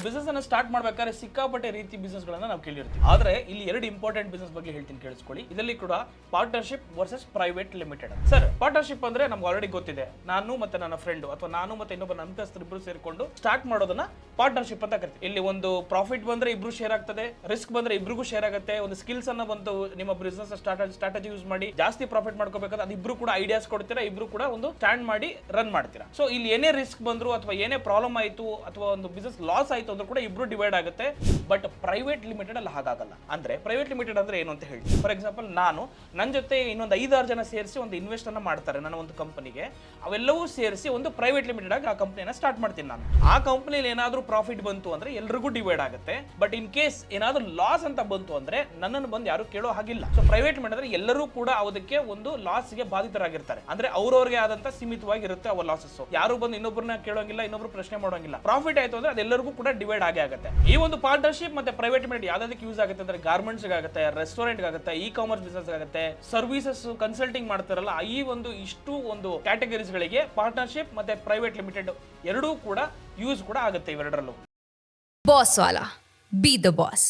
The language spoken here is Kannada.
ಬಿಸ್ನೆಸ್ ಅನ್ನ ಸ್ಟಾರ್ಟ್ ಮಾಡ್ಬೇಕಾದ್ರೆ ಸಿಕ್ಕಾಪಟ್ಟೆ ರೀತಿ ಬಿಸ್ನೆಸ್ ಗಳನ್ನ ನಾವು ಕೇಳಿರ್ತೀವಿ. ಆದ್ರೆ ಇಲ್ಲಿ ಎರಡು ಇಂಪಾರ್ಟೆಂಟ್ ಬಿಸ್ನೆಸ್ ಬಗ್ಗೆ ಹೇಳ್ತೀನಿ, ಕೇಳಿಸ್ಕೊಳ್ಳಿ. ಇದರಲ್ಲಿ ಕೂಡ partnership versus private limited. Sir, partnership ಅಂದ್ರೆ ನಮ್ಗೆ ಆಲ್ರೆಡಿ ಗೊತ್ತಿದೆ. ನಾನು ಮತ್ತೆ ನನ್ನ ಫ್ರೆಂಡ್ ಅಥವಾ ನಾನು ಮತ್ತೆ ಇನ್ನೊಬ್ಬ ನಂಬಿಕಸ್ಥರು ಇಬ್ರು ಸೇರ್ಕೊಂಡು ಸ್ಟಾರ್ಟ್ ಮಾಡೋದನ್ನ ಪಾರ್ಟ್ನರ್ಶಿಪ್ ಅಂತ ಕರಿತೀವಿ. ಇಲ್ಲಿ ಒಂದು ಪ್ರಾಫಿಟ್ ಬಂದ್ರೆ ಇಬ್ರು ಶೇರ್ ಆಗ್ತದೆ, ರಿಸ್ಕ್ ಬಂದ್ರೆ ಇಬ್ರಿಗೂ ಶೇರ್ ಆಗುತ್ತೆ. ಒಂದು ಸ್ಕಿಲ್ಸ್ ಅನ್ನ ಬಂತು ನಿಮ್ಮ ಬಿಸ್ನೆಸ್ ಸ್ಟ್ರಾಟಜಿ ಯೂಸ್ ಮಾಡಿ ಜಾಸ್ತಿ ಪ್ರಾಫಿಟ್ ಮಾಡ್ಕೋಬೇಕಾದ್ರೆ ಅದು ಇಬ್ರು ಕೂಡ ಐಡಿಯಾಸ್ ಕೊಡ್ತೀರಾ, ಇಬ್ರು ಕೂಡ ಒಂದು ಸ್ಟ್ಯಾಂಡ್ ಮಾಡಿ ರನ್ ಮಾಡ್ತೀರಾ. ಸೊ ಇಲ್ಲಿ ಏನೇ ರಿಸ್ಕ್ ಬಂದ್ರು ಅಥವಾ ಏನೇ ಪ್ರಾಬ್ಲಮ್ ಆಯ್ತು ಅಥವಾ ಒಂದು ಬಿಸ್ನೆಸ್ ಲಾಸ್ ಆಯ್ತು ಅಂದ್ರೂ ಕೂಡ ಇಬ್ರು ಡಿವೈಡ್ ಆಗುತ್ತೆ. ಬಟ್ ಪ್ರೈವೇಟ್ ಲಿಮಿಟೆಡ್ ಅಲ್ಲಿ ಹಾಗಾಗಲ್ಲ. ಅಂದ್ರೆ ಪ್ರೈವೇಟ್ ಲಿಮಿಟೆಡ್ ಅಂದ್ರೆ ಏನು ಅಂತ ಹೇಳ್ತೀನಿ. ಫಾರ್ ಎಕ್ಸಾಂಪಲ್, ನಾನು ನನ್ನ ಜೊತೆ ಇನ್ನೊಂದು 5-6 ಜನ ಸೇರಿಸಿ ಒಂದು ಇನ್ವೆಸ್ಟ್ ಅನ್ನ ಮಾಡ್ತಾರೆ ನನ್ನ ಒಂದು ಕಂಪನಿಗೆ. ಅವೆಲ್ಲವೂ ಸೇರಿಸಿ ಒಂದು ಪ್ರೈವೇಟ್ ಲಿಮಿಟೆಡ್ ಆಗಿ ಆ ಕಂಪನಿಯನ್ನ ಸ್ಟಾರ್ಟ್ ಮಾಡ್ತೀನಿ ನಾನು. ಆ ಕಂಪನಿಯಲ್ಲಿ ಏನಾದ್ರೂ ಪ್ರಾಫಿಟ್ ಬಂತು ಅಂದ್ರೆ ಎಲ್ರಿಗೂ ಡಿವೈಡ್ ಆಗುತ್ತೆ. ಬಟ್ ಇನ್ ಕೇಸ್ ಏನಾದ್ರೂ ಲಾಸ್ ಅಂತ ಬಂತು ಅಂದ್ರೆ ನನ್ನನ್ನು ಬಂದು ಯಾರು ಕೇಳೋ ಹಾಗಿಲ್ಲ. ಸೊ ಪ್ರೈವೇಟ್ ಮಾಡಿದ್ರೆ ಎಲ್ಲರೂ ಕೂಡ ಅದಕ್ಕೆ ಒಂದು ಲಾಸ್ ಗೆ ಬಾಧಿತರಾಗಿರ್ತಾರೆ. ಅಂದ್ರೆ ಅವ್ರವ್ರಿಗೆ ಆದಂತ ಸೀಮಿತವಾಗಿ ಇರುತ್ತೆ ಅವರ ಲಾಸಸ್. ಯಾರು ಬಂದು ಇನ್ನೊಬ್ಬರನ್ನ ಕೇಳೋಂಗಿಲ್ಲ, ಇನ್ನೊಬ್ರು ಪ್ರಶ್ನೆ ಮಾಡೋಂಗಿಲ್ಲ. ಪ್ರಾಫಿಟ್ ಆಯ್ತು ಅಂದ್ರೆ ಅದೆಲ್ಲರಿಗೂ ಕೂಡ ಡಿವೈಡ್ ಆಗೇ ಆಗುತ್ತೆ. ಈ ಒಂದು ಪಾರ್ಟ್ನರ್ಶಿಪ್ ಮತ್ತೆ ಪ್ರೈವೇಟ್ ಲಿಮಿಟೆಡ್ ಯಾವ್ದಕ್ಕೆ ಯೂಸ್ ಆಗುತ್ತೆ ಅಂದ್ರೆ ಗಾರ್ಮೆಂಟ್ಸ್ ಆಗುತ್ತೆ, ರೆಸ್ಟೋರೆಂಟ್ ಆಗುತ್ತೆ, ಇ ಕಾಮರ್ಸ್ ಬಿಸ್ನೆಸ್ ಆಗುತ್ತೆ, ಸರ್ವಿಸಸ್ ಕನ್ಸಲ್ಟಿಂಗ್ ಮಾಡ್ತಾರಲ್ಲ, ಈ ಇಷ್ಟು ಒಂದು ಕ್ಯಾಟಗರೀಸ್ ಗಳಿಗೆ ಪಾರ್ಟ್ನರ್ಶಿಪ್ ಮತ್ತೆ ಪ್ರೈವೇಟ್ ಲಿಮಿಟೆಡ್ ಎರಡೂ ಕೂಡ ಯೂಸ್ ಕೂಡ ಆಗುತ್ತೆ ಇವೆರಡರಲ್ಲೂ. ಬಾಸ್ ವಾಲಾ, ಬಿ ದ ಬಾಸ್.